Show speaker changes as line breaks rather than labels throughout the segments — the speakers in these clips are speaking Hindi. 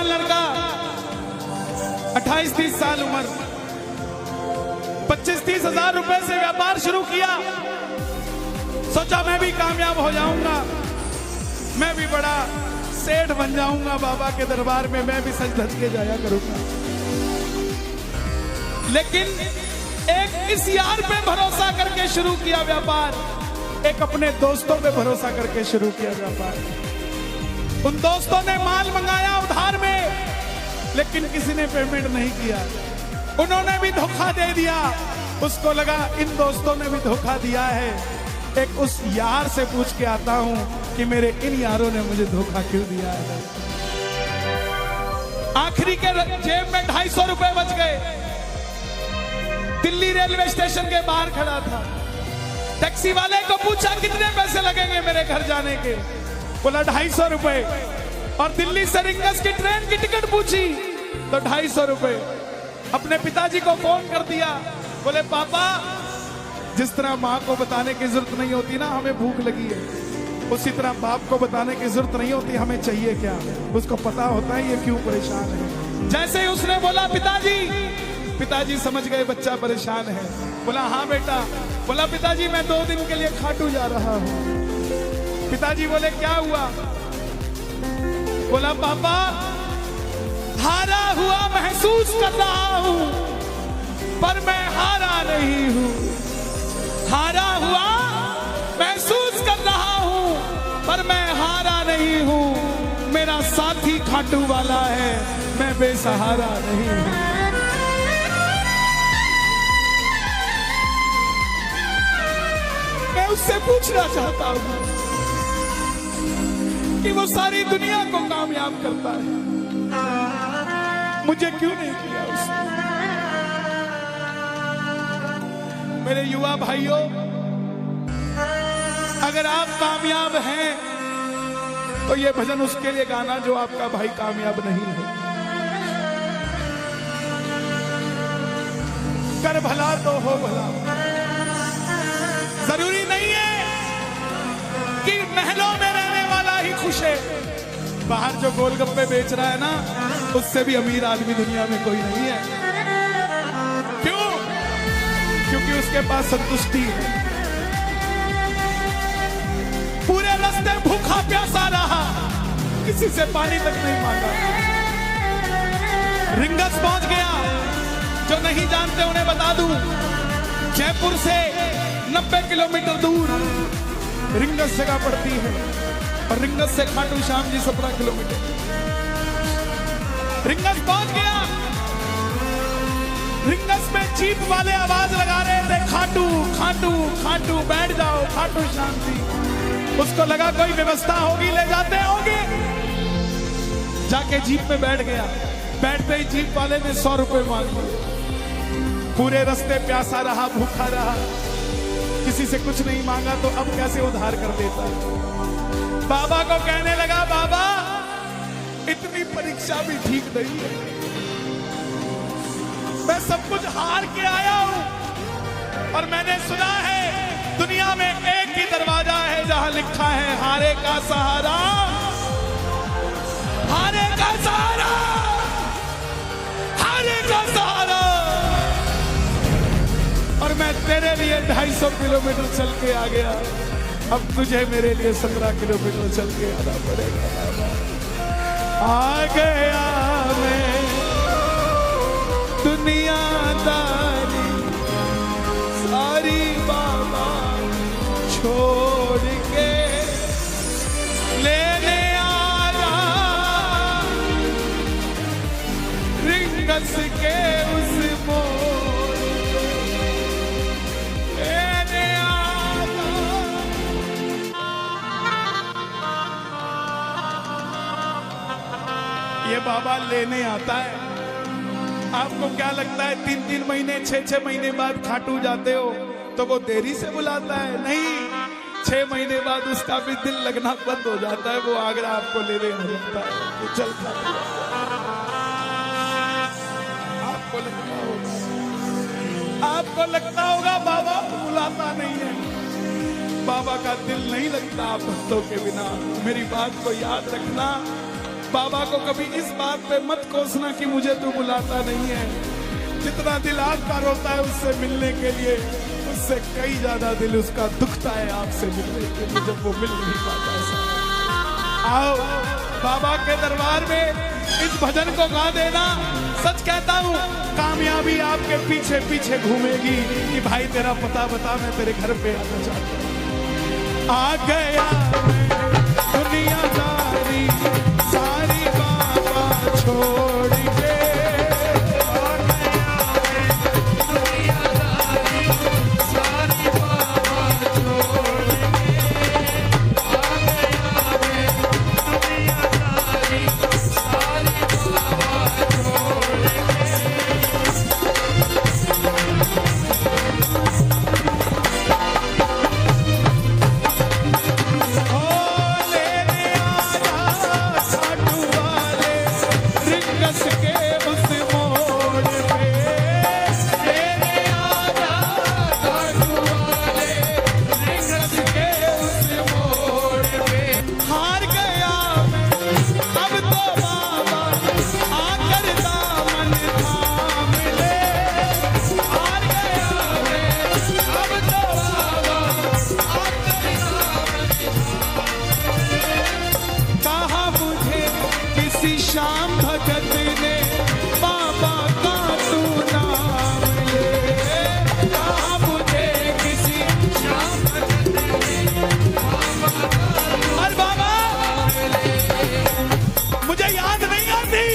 नौजवान लड़का, 28-30 साल उम्र, 25-30 हजार रुपए से व्यापार शुरू किया। सोचा मैं भी कामयाब हो जाऊंगा, मैं भी बड़ा सेठ बन जाऊंगा, बाबा के दरबार में मैं भी सज धज के जाया करूंगा। लेकिन एक इस यार पे भरोसा करके शुरू किया व्यापार, एक अपने दोस्तों पे भरोसा करके शुरू किया व्यापार। उन दोस्तों ने माल मंगाया उधार में, लेकिन किसी ने पेमेंट नहीं किया। उन्होंने भी धोखा दे दिया। उसको लगा इन दोस्तों ने भी धोखा दिया है, एक उस यार से पूछ के आता हूं कि मेरे इन यारों ने मुझे धोखा क्यों दिया है। आखिरी के जेब में 250 रुपए बच गए। दिल्ली रेलवे स्टेशन के बाहर खड़ा था। टैक्सी वाले को पूछा कितने पैसे लगेंगे मेरे घर जाने के, बोला 250 रुपए। और दिल्ली से रिंगस की ट्रेन की टिकट पूछी तो 250 रुपए। अपने पिताजी को फोन कर दिया, बोले पापा, जिस तरह माँ को बताने की जरूरत नहीं होती ना हमें भूख लगी है, उसी तरह बाप को बताने की जरूरत नहीं होती हमें चाहिए क्या। उसको पता होता है ये क्यों परेशान है। जैसे ही उसने बोला पिताजी, पिताजी समझ गए बच्चा परेशान है। बोला हाँ बेटा। बोला पिताजी मैं 2 दिन के लिए खाटू जा रहा हूँ। पिताजी बोले क्या हुआ। बोला पापा, हारा हुआ महसूस कर रहा हूँ पर मैं हारा नहीं हूँ। हारा हुआ महसूस कर रहा हूँ पर मैं हारा नहीं हूँ। मेरा साथी खाटू वाला है, मैं बेसहारा नहीं हूँ। मैं उससे पूछना चाहता हूँ कि वो सारी दुनिया को कामयाब करता है, मुझे क्यों नहीं किया उसने। मेरे युवा भाइयों, अगर आप कामयाब हैं तो ये भजन उसके लिए गाना जो आपका भाई कामयाब नहीं है। कर भला तो हो भला। जरूरी नहीं है कि महलों में रहने वाला ही खुश है। बाहर जो गोलगप्पे बेच रहा है ना, उससे भी अमीर आदमी दुनिया में कोई नहीं है। क्यों? क्योंकि उसके पास संतुष्टि है। पूरे रास्ते भूखा प्यासा रहा, किसी से पानी तक नहीं मांगा। रिंगस पहुंच गया। जो नहीं जानते उन्हें बता दूं, जयपुर से 90 किलोमीटर दूर रिंगस जगह पड़ती है और रिंगस से खाटू श्याम जी 17 किलोमीटर। रिंगस पहुंच गया। रिंगस में जीप वाले आवाज लगा रहे थे, खाटू खाटू खाटू, बैठ जाओ खाटू श्याम जी। उसको लगा कोई व्यवस्था होगी, ले जाते होंगे। जाके जीप में बैठ गया। बैठते ही जीप वाले ने 100 रुपए मांग लिए। पूरे रास्ते प्यासा रहा, भूखा रहा, किसी से कुछ नहीं मांगा तो अब कैसे उधार कर देता। बाबा को कहने लगा, बाबा इतनी परीक्षा भी ठीक नहीं है, मैं सब कुछ हार के आया हूं और मैंने सुना है दुनिया में एक ही दरवाजा है जहां लिखा है हारे का सहारा, हारे का सहारा, हारे का सहारा। और मैं तेरे लिए 250 किलोमीटर चल के आ गया, अब तुझे मेरे लिए 17 किलोमीटर चल के आना पड़ेगा। आ गया मैं दुनियादारी सारी बाबा छोड़ के, लेने आया रिंगस के उस मोड़, लेने आया। ये बाबा लेने आता है। आपको क्या लगता है 3-3 महीने 6-6 महीने बाद खाटू जाते हो तो वो देरी से बुलाता है? नहीं, 6 महीने बाद उसका भी दिल लगना बंद हो जाता है। वो आगरा आपको लेने आ जाता है, वो चल खाटू। आपको लगता होगा बाबा बुलाता नहीं है। बाबा का दिल नहीं लगता आप भक्तों के बिना। मेरी बात को याद रखना, बाबा को कभी इस बात पे मत कोसना कि मुझे तू बुलाता नहीं है। जितना दिल आपका रोता है उससे मिलने के लिए, उससे कई ज्यादा दिल उसका दुखता है आपसे मिलने के लिए जब वो मिल नहीं पाता है। आओ बाबा के दरबार में इस भजन को गा देना। सच कहता हूँ कामयाबी आपके पीछे पीछे घूमेगी कि भाई तेरा पता बता, मैं तेरे घर पे आना चाहता हूँ। आ गया मैं दुनियादारी सारी बाबा छोड़ के, आ गया मैं दुनियादारी सारी बाबा छोड़ के, आ गया मैं दुनियादारी सारी बाबा छोड़ के। श्याम भगत ने बाबा का तू नाम ले, कहा मुझे किसी श्याम भगत ने बाबा का। अरे बाबा मुझे याद नहीं आती,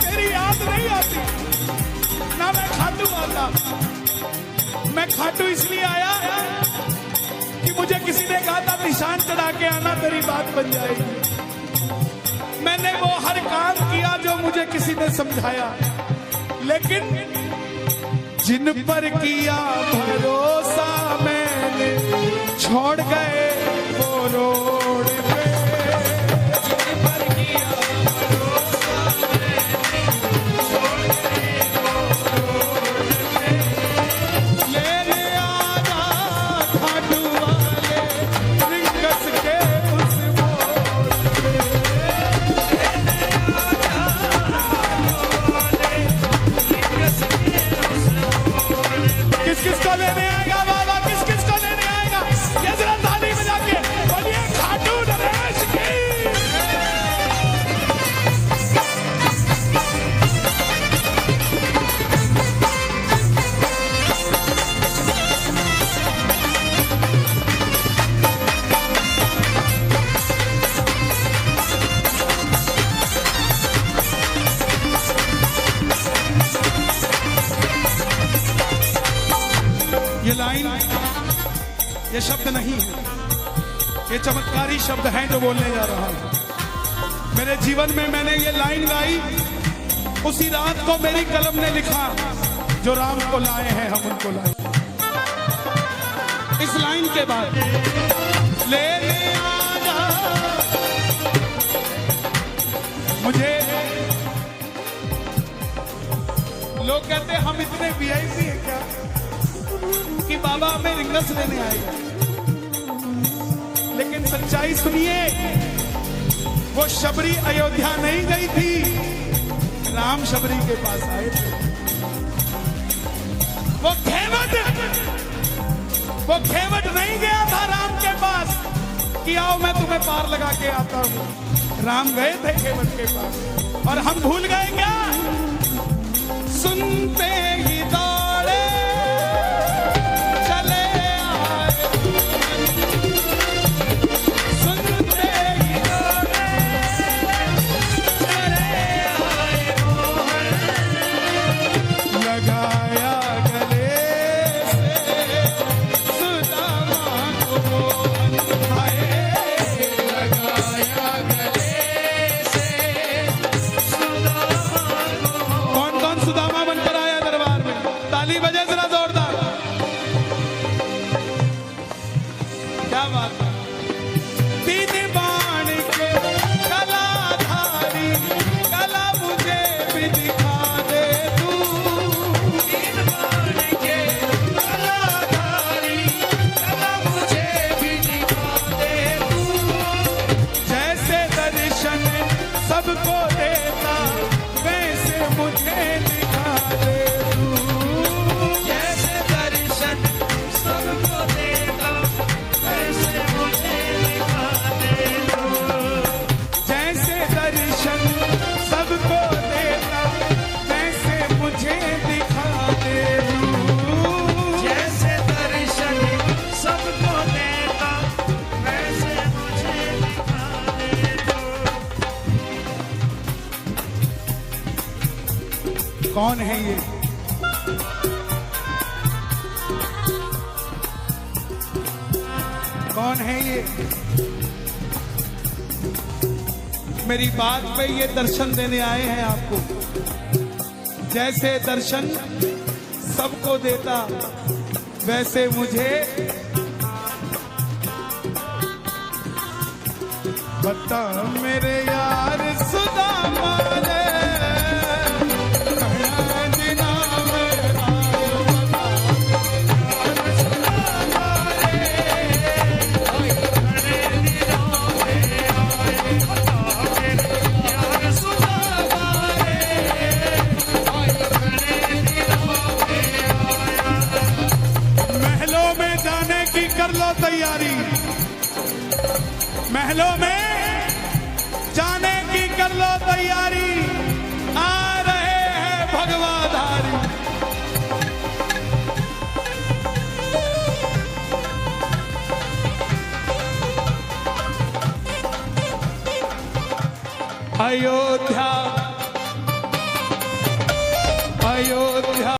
तेरी याद नहीं आती ना। मैं खाटू आता, मैं खाटू इसलिए आया कि मुझे किसी ने कहा था निशान चढ़ा के आना, तेरी बात बन जाएगी। मैंने वो हर काम किया जो मुझे किसी ने समझाया, लेकिन जिन पर किया भरोसा मैंने छोड़ गए वो रोड पे। जिन पर किया भरोसा मैंने छोड़ गए वो रोड पे। लेने आना खाटू वाले रिंगस के उस मोड़ पे। किसको लेने आएगा बाबा, किसको लेने आएगा? ये जरा ताली बजा के बोलिए खाटू नरेश की। ये लाइन, ये शब्द नहीं है, ये चमत्कारी शब्द हैं जो बोलने जा रहा हूं। मेरे जीवन में मैंने ये लाइन गाई, उसी रात को मेरी कलम ने लिखा, जो राम को लाए हैं हम उनको लाए। इस लाइन के बाद लेने आजा मुझे। लोग कहते हम इतने वीआईपी हैं क्या कि बाबा हमें रिंगस लेने आएगा, लेकिन सच्चाई सुनिए, वो शबरी अयोध्या नहीं गई थी, राम शबरी के पास आए थे। वो खेवट नहीं गया था राम के पास कि आओ मैं तुम्हें पार लगा के आता हूं। राम गए थे खेवट के पास, और हम भूल गए क्या? सुनते ही दौड़े चले आए, सुनते ही दौड़े चले आए मोहन, लगाया गले से सुदामा को मोहन आए, लगाया गले से सुदामा को। कौन कौन सुदामा बनकर आया दरबार में? कौन है ये? कौन है ये? मेरी बात पे ये दर्शन देने आए हैं आपको। जैसे दर्शन सबको देता, वैसे मुझे बता मेरे यार सुदामा ने तैयारी, महलों में जाने की कर लो तैयारी, आ रहे हैं भगवाधारी। अयोध्या अयोध्या